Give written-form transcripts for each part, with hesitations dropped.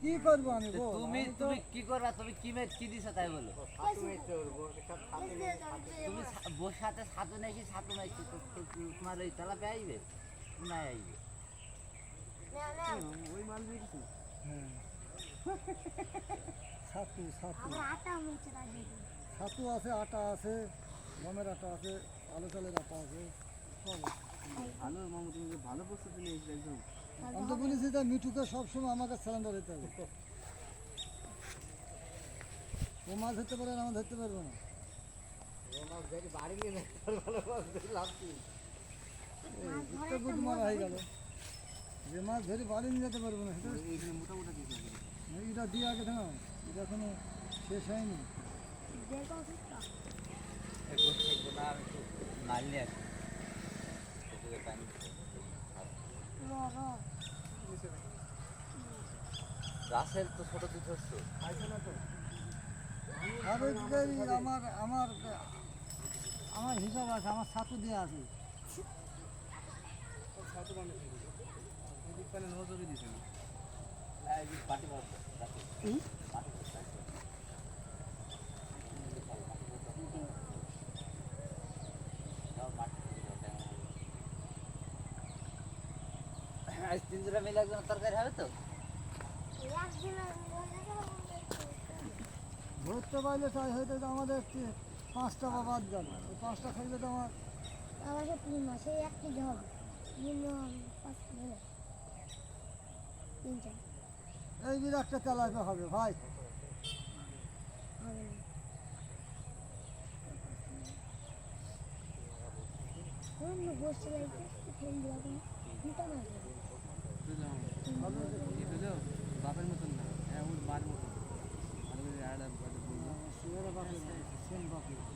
কি করবো আমি তুমি তুমি কি করবা? তুমি কি দিছো তাই বলো? তুমি বোর সাথে ছাতু নাকি ছাতু নাকি তোমার ওই তেলাপিয়া আইবে না আইবে? ওই মাল দিয়েছি। হ্যাঁ ছাতু ছাতু ছাতু আছে, আটা আছে, গমের আটা আছে, আলু চালের আটা আছে, সব ভালো মামু, তুমি ভালো প্রস্তুতি নিয়েছো একদম। আমি তো বলেছি যে মিঠুকে সবসময় আমাকে সিলিন্ডার দিতে হবে। ও মাছ ধরতে পারে, আমরা ধরতে পারবো না। মারা হয়ে গেল, যে মাছ ধরে বাড়ি নিয়ে যেতে পারবো না। এটা দিয়ে আগে থাকা, এটা এখনো শেষ হয়নি। মাল নিয়ে আসি রাসেল তো ছোট দুধ হচ্ছে আমার আমার আমার হিসাব আছে, আমার ছাতু দিয়ে আছে। নজরে দিছে না আজ 3 জোড়া মিলে একজন তরকারি হবে তো? ধরতে পারলে তাই হয়তো আমাদের 5টা বা বাদ গেল, 5টা খাইলে তো আমার আমাকে 3 মাসে 1 কেজি হবে, মিনিমাম 5 কিলো, 3-4 এই বিরাটটা তেলাপিয়া হবে ভাই। হবে না। অন্য গোষ্ঠী লাগবে ফেল দেওয়া কোনো মিটা মাছ বাপের মতন না, হ্যাঁ ওর মার মতন।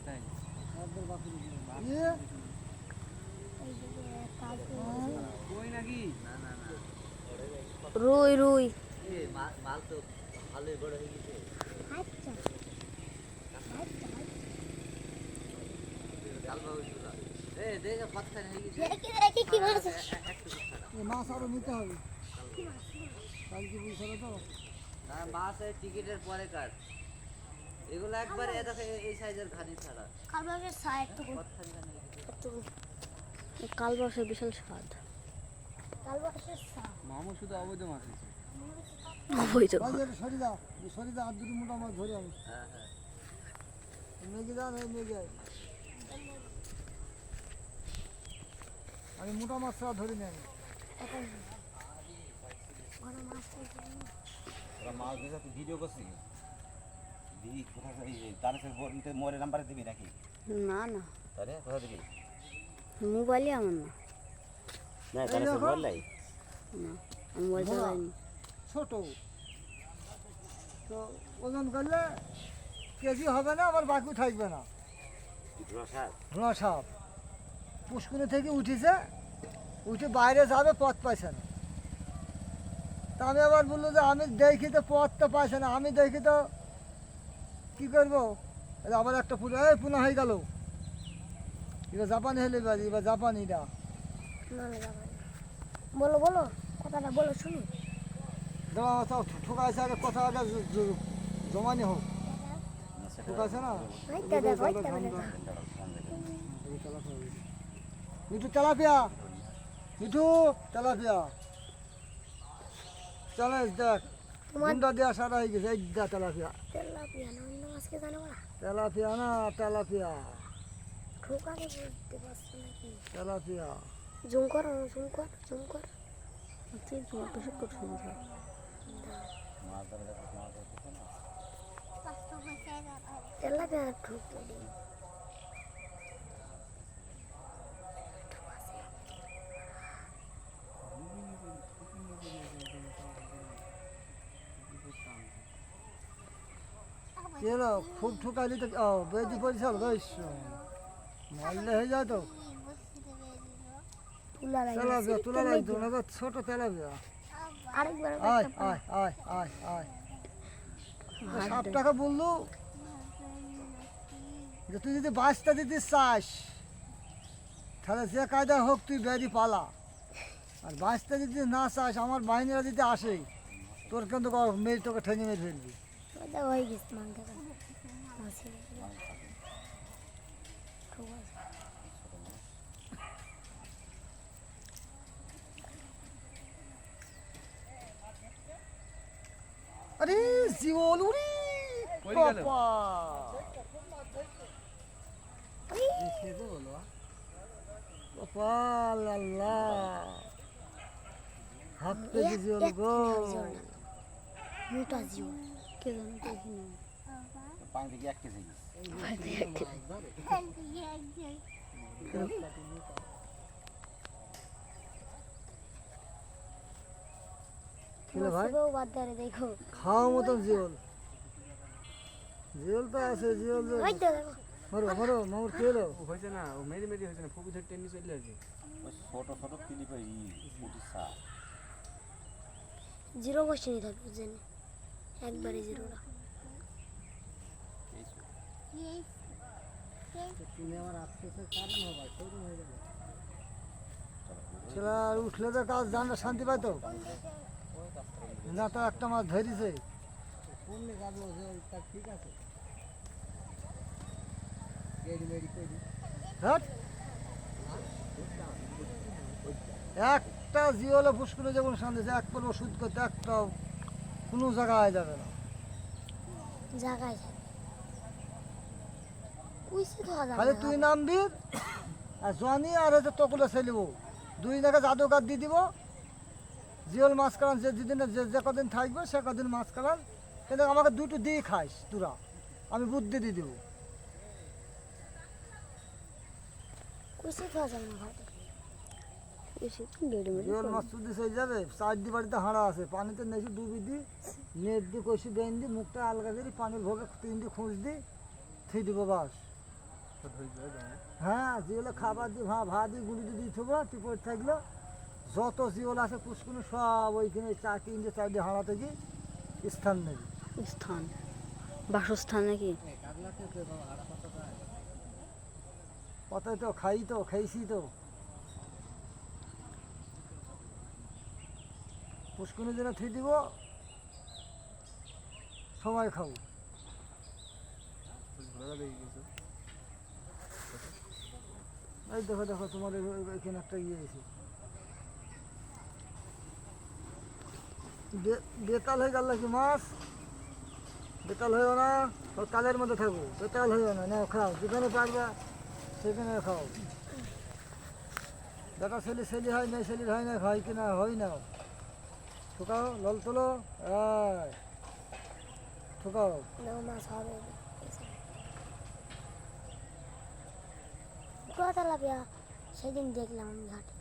তাই কই নাকি? না না না, রুই রুই মাল তো ভালোই বড় হয়ে গেছে। আচ্ছা আচ্ছা দেখে পাত্তা হয়ে গেছে। দেখি দেখি কি মাছ এই মাছ আরো নিতে হবে, কালকে বুঝতে তো। না মাছের টিকিটের পরে কাট, এগুলো একবার এই সাইজের ঘানি ছাড়া কালবাসের স্বাদ কালবাসের বিশাল স্বাদ। কালবাসের স্বাদ মামু শুধু অবৈধ মাছ আছে। অবৈধ। সরিদা সরিদা আর দুটো মোটা মাছ ধরে আমি হ্যাঁ হ্যাঁ, মেঘে যান, এই মেঘে আমি মোটা মাছ ছাড়া ধরি না। এখন বড় মাছ তোরা মাছ ধরে তুই ভিডিও করছিস? দিদি কোথায় তারের মোবাইলের নাম্বারে দিবি নাকি? না না, তারে কোথায় দিবি? মোবাইলই আমার না। না তারের মোবাইল নাই। না আমি মোবাইল চালাইনি। ছোট তো ওজন করলে কেজি হবে না, আবার বাকি থাকবে না। ঘোড়া সাপ পুষ্কুনি থেকে উঠেছে, উঠে বাইরে যাবে, পথ পাইছে না। তা আমি আবার বললো যে আমি দেখি তো পথ তো পাইছে না, আমি দেখি তো কী করবো। আবার একটা পুনা, এই পুনা হয়ে গেল। এবার জাপানি হলে এবার জাপানিটা বলো বলো কথাটা বলো শুনি। তাও ঠোকাইছে, আগে কথা আগে জমানি হোক, ঠোকাইছে না। Mithu tilapia, Mithu tilapia challenge দেখ, গুন্ডা দেওয়া সারা হয়ে গেছে। এই দা তেলাপিয়া, তেলাপিয়া না অন্য মাছকে জানো না, তেলাপিয়া না তেলাপিয়া, ঠোকাকে বলতে পারছো নাকি? তেলাপিয়া। জুম করো জুম কর জুম কর। তুই বেশি কঠিন না। তেলাপিয়া ঠুকে এলো খুব ঠুকাইলি তো বেদি পরিচাল বেশ মারলে হয়ে যায় তো। তুলা লাগে তেলাপিয়া তুলা লাগতো না, ছোট তেলাপিয়া। আরেকবার আয় আয় আয় আয় আয়, 60 টাকা বললো যে তুই যদি 22টা দিতে চাস তাহলে যে কায়দা হোক তুই বেরি পালা, আর 22টা যদি না চাস আমার বাহিনীরা যদি আসে তোর কিন্তু মেয়ে তোকে ঠেঙে মেরে ফেলবি। ওটা হয়ে গেছে মাংস মাছের খুব আছে। আরে জিওল উড়ি কই গেল? বাবা কপাল আল্লাহ হাত পেয়ে জিওল গো। মোটা জিও কে জানো দেখিনি পানি থেকে 1 কেজি কিলো ভাই মাছেরও বাদ ধরে দেখো খাওয়া মতন জিওল, জিওল তো আছে জিওল যে- ওই তো দেখো মরো মরো মামুর খেলো ও হয়েছে না, ও মেরি মেরি হয়েছে না, ফুপি ধরে টেনে চলে আসে। ওই ছোট ছোট ক্লিপে পুটি সা জিরো বসে থাকবে বুঝছেন একবারে জিরোটা ছেলে আর উঠলে তো কাজ জানলে শান্তি পাইতো না, তো একটা মাছ ধরেছে। হ্যাট। একটা জিওলে পুষ্কুলে যেমন শান্তি আছে, এক করে ওষুধ করতে একটাও কোনো জায়গায় যাবে না। জায়গায় থাকে কুইসে খাওয়া যাবে খালি না। তুই নামবি আর জনি আর হচ্ছে তকুলে ছেলিব, দুই জায়গায় জাদুকার দিয়ে দিব। জিওল মাছ কালান যে যেদিন যে কদিন থাকবে সে কদিন মাছ কালান, কিন্তু আমাকে দুটো দিয়ে খাইস তোরা, আমি বুদ্ধি দিয়ে দেবো। কুইসে খাওয়া যাবে না ঘাটে এসে তো গেড়ে মেরে জিওল মাছ তুই সেই যাবে, চারদি বাড়িতে হাঁড়া আছে, পানিতে নেছি ডুবি দি, নেট দিয়ে কষি বেন দি, মুখটা আলগা দিয়ে পানির ভোগে 3 দি খুঁজ দি থুই দিব বাস। হ্যাঁ জিওলে খাবার দিয়ে ভাত দিয়ে গুঁড়ি দিয়ে থবো, তুই পড়ে থাকলো যত জিওল আছে পুষ্কুনি সব ওইখানে 3-4 হাঁড়া থেকে স্থান নেবে। স্থান বাসস্থান নাকি? কথাই তো খাই তো খাইছি তো, পুষ্কুনি যেন থুই দিব সময় খাবো। এই দেখো দেখো তোমার এখানে একটা ইয়ে আছে, বেতাল হয়ে গেল কি মাছ, বেতাল হয়েও না, ও কালের মধ্যে থাকবো, বেতাল হয়েও না, নাও খাও যেখানে পারবা সেখানে খাও। বেটা ছেলে ছেলে হয় না, ছেলে হয় না, হয় কি না হয় না, ঠুকাও লল তোলো, ঠুকাও। মাছ হবে কথা লাভিয়া সেদিন দেখলাম আমি ঘাটে।